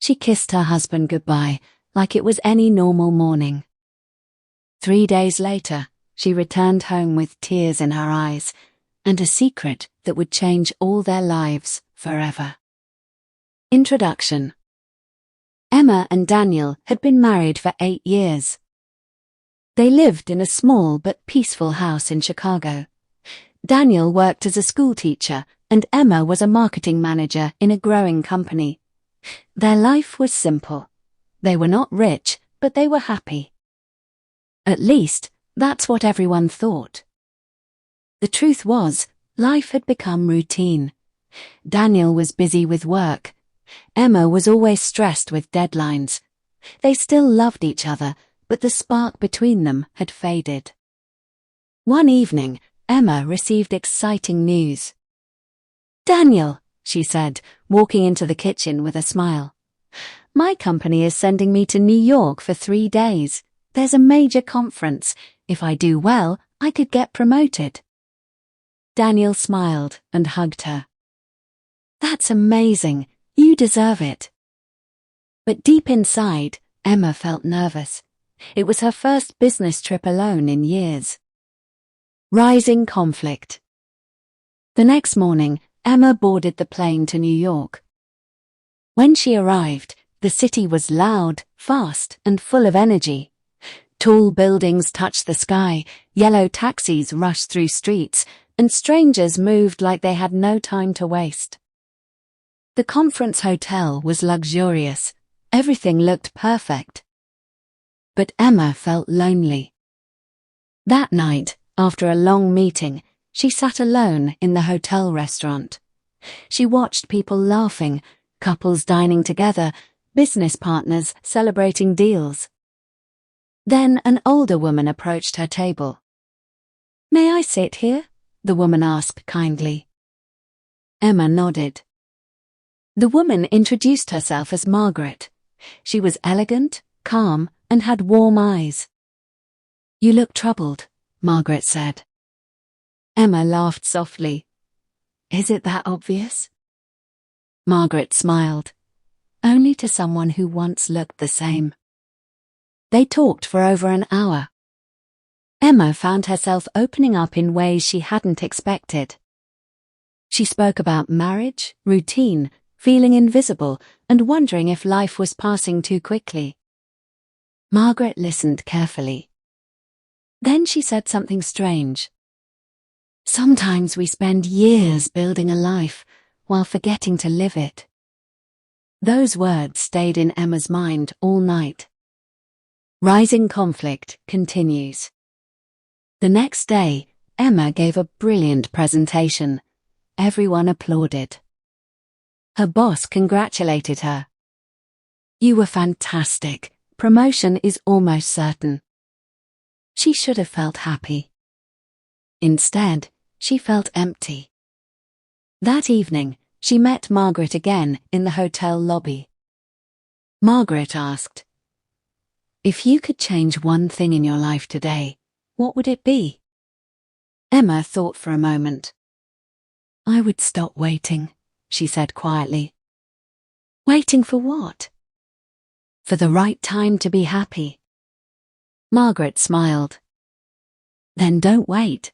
She kissed her husband goodbye, like it was any normal morning. 3 days later, she returned home with tears in her eyes, and a secret that would change all their lives forever. Introduction. Emma and Daniel had been married for 8 years. They lived in a small but peaceful house in Chicago. Daniel worked as a schoolteacher, and Emma was a marketing manager in a growing company. Their life was simple. They were not rich, but they were happy. At least, that's what everyone thought. The truth was, life had become routine. Daniel was busy with work. Emma was always stressed with deadlines. They still loved each other, but the spark between them had faded. One evening, Emma received exciting news. "Daniel," she said, walking into the kitchen with a smile. "My company is sending me to New York for 3 days. There's a major conference. If I do well, I could get promoted." Daniel smiled and hugged her. "That's amazing. You deserve it." But deep inside, Emma felt nervous. It was her first business trip alone in years. Rising conflict. The next morning, Emma boarded the plane to New York. When she arrived, the city was loud, fast, and full of energy. Tall buildings touched the sky, yellow taxis rushed through streets, and strangers moved like they had no time to waste. The conference hotel was luxurious. Everything looked perfect. But Emma felt lonely. That night, after a long meeting, she sat alone in the hotel restaurant. She watched people laughing, couples dining together, business partners celebrating deals. Then an older woman approached her table. "May I sit here?" the woman asked kindly. Emma nodded. The woman introduced herself as Margaret. She was elegant, calm, and had warm eyes. "You look troubled," Margaret said. Emma laughed softly. "Is it that obvious?" Margaret smiled. Only to someone who once looked the same. They talked for over an hour. Emma found herself opening up in ways she hadn't expected. She spoke about marriage, routine, feeling invisible, and wondering if life was passing too quickly. Margaret listened carefully. Then she said something strange. "Sometimes we spend years building a life while forgetting to live it." Those words stayed in Emma's mind all night. Rising conflict continues. The next day, Emma gave a brilliant presentation. Everyone applauded. Her boss congratulated her. "You were fantastic. Promotion is almost certain." She should have felt happy. Instead, she felt empty. That evening, she met Margaret again in the hotel lobby. Margaret asked, "If you could change one thing in your life today, what would it be?" Emma thought for a moment. "I would stop waiting," she said quietly. "Waiting for what?" "For the right time to be happy." Margaret smiled. "Then don't wait."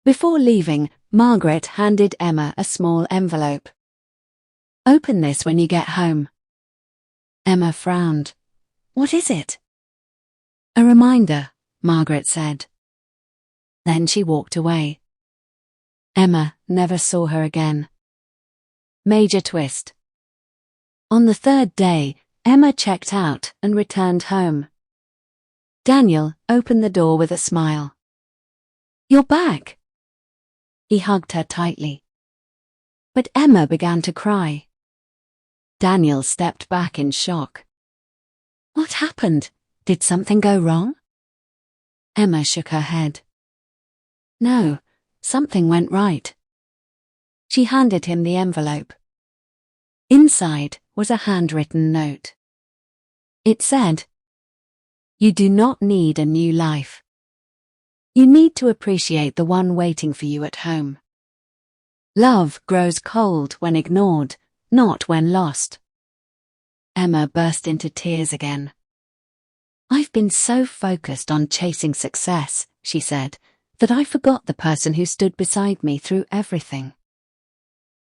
Before leaving, Margaret handed Emma a small envelope. "Open this when you get home." Emma frowned. "What is it?" "A reminder," Margaret said. Then she walked away. Emma never saw her again. Major twist. On the 3rd day, Emma checked out and returned home. Daniel opened the door with a smile. "You're back." He hugged her tightly. But Emma began to cry. Daniel stepped back in shock. "What happened? Did something go wrong?" Emma shook her head. "No, something went right." She handed him the envelope. Inside was a handwritten note. It said, "You do not need a new life. You need to appreciate the one waiting for you at home. Love grows cold when ignored, not when lost." Emma burst into tears again. "I've been so focused on chasing success," she said, "that I forgot the person who stood beside me through everything."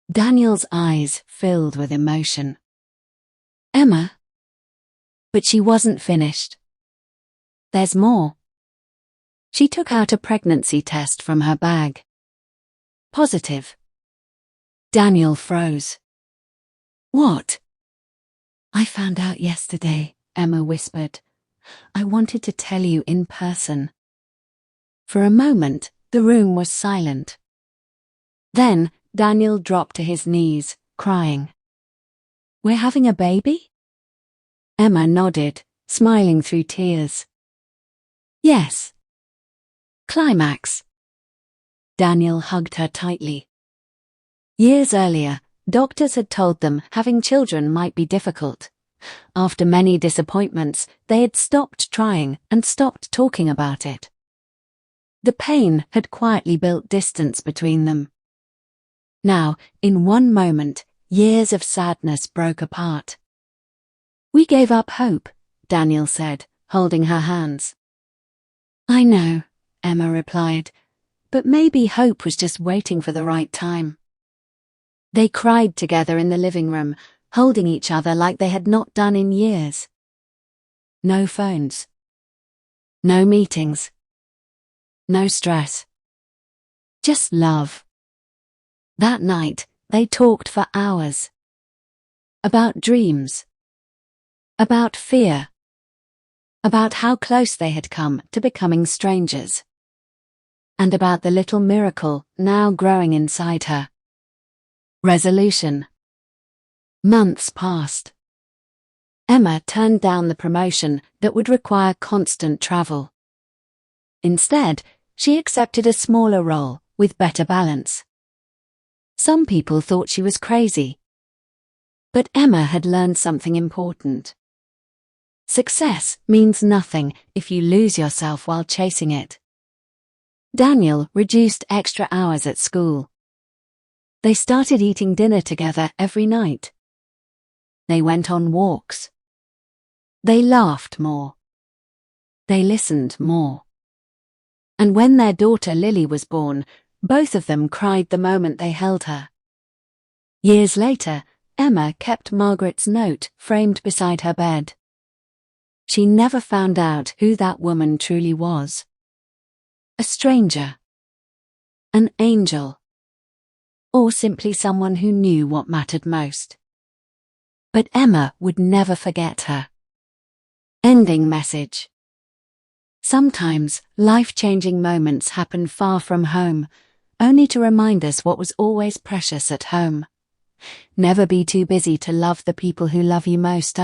Daniel's eyes filled with emotion. "Emma?" But she wasn't finished. "There's more." She took out a pregnancy test from her bag. "Positive." Daniel froze. "What?" "I found out yesterday," Emma whispered. "I wanted to tell you in person." For a moment, the room was silent. Then, Daniel dropped to his knees, crying. "We're having a baby?" Emma nodded, smiling through tears. "Yes." Climax. Daniel hugged her tightly. Years earlier, doctors had told them having children might be difficult. After many disappointments, they had stopped trying and stopped talking about it. The pain had quietly built distance between them. Now, in one moment, years of sadness broke apart. "We gave up hope," Daniel said, holding her hands. "I know," Emma replied, "but maybe hope was just waiting for the right time." They cried together in the living room, holding each other like they had not done in years. No phones. No meetings. No stress. Just love. That night, they talked for hours. About dreams. About fear. About how close they had come to becoming strangers. And about the little miracle now growing inside her. Resolution. Months passed. Emma turned down the promotion that would require constant travel. Instead, she accepted a smaller role with better balance. Some people thought she was crazy. But Emma had learned something important. Success means nothing if you lose yourself while chasing it. Daniel reduced extra hours at school. They started eating dinner together every night. They went on walks. They laughed more. They listened more. And when their daughter Lily was born, both of them cried the moment they held her. Years later, Emma kept Margaret's note framed beside her bed. She never found out who that woman truly was. A stranger. An angel. Or simply someone who knew what mattered most. But Emma would never forget her. Ending message. Sometimes, life-changing moments happen far from home, only to remind us what was always precious at home. Never be too busy to love the people who love you most.